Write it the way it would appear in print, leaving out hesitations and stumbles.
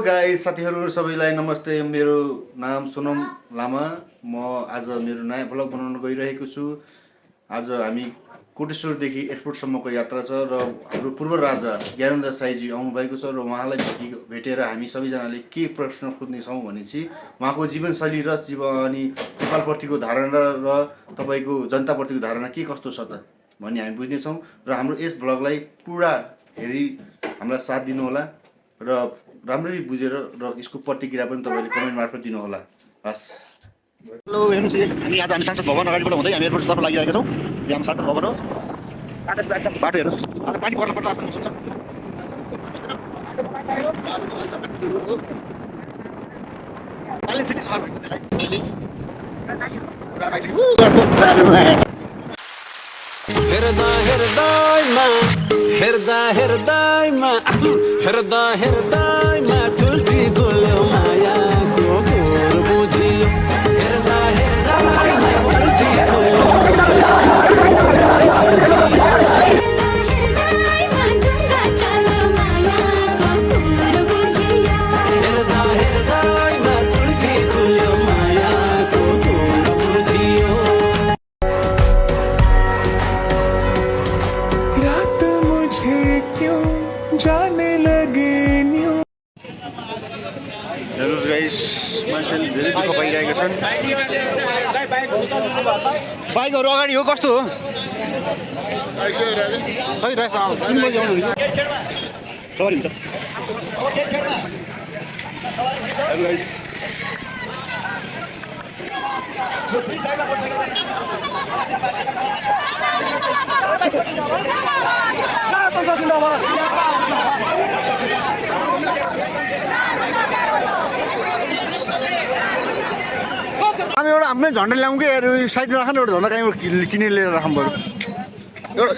Guys साथीहरू सबैलाई नमस्ते। मेरो नाम सोनम लामा। म आज मेरो नयाँ भ्लग बनाउन गइरहेको छु। आज हामी कोटेश्वरदेखि एयरपोर्टसम्मको यात्रा छ र हाम्रो पूर्व राजा ज्ञानेन्द्र साईजी आउनुभएको छ र उहाँलाई भेटेर हामी सबैजनाले के प्रश्न खोज्नेछौँ भनेपछि उहाँको जीवनशैली र अनि नेपालप्रतिको धारणा र तपाईँको जनताप्रतिको धारणा के कस्तो छ त भन्ने हामी बुझ्नेछौँ र हाम्रो यस भ्लगलाई पुरा हेरी हामीलाई साथ दिनुहोला र राम्ररी बुझेर र यसको प्रतिक्रिया पनि तपाईँले कमेन्ट मार्फत दिनुहोला। हस्। हेलो, हेर्नुहोस् हामी सांसद भवन अगाडिबाट हुँदै हामी एयरपोर्टतर्फ लागिरहेका छौँ। यहाँ हाम्रो सांसद भवन हो। बाटो हेर्नुहोस्, आज पानी पर्न पर्न आफ्नो मौसम छ। सिटी सहर भन्छ त्यसलाई। हृदयमा तुलसी गुल्यो मायाको गोर बुझियो हृदयमा तुलसी गुल्यो जाने लगे न्यू। हेर्नुहोस् गाइस, मान्छेले धेरै दुःख पाइरहेका छन्। बाइकहरू अगाडि हो कस्तो हो खै रहेछ। 3 बजी आउनु सवारी हुन्छ। हामी एउटा आफ्नै झन्डा ल्याउँ कि साइडमा राख्नु, एउटा झन्डा कहीँ किनेर लिएर राखौँ बरु। एउटा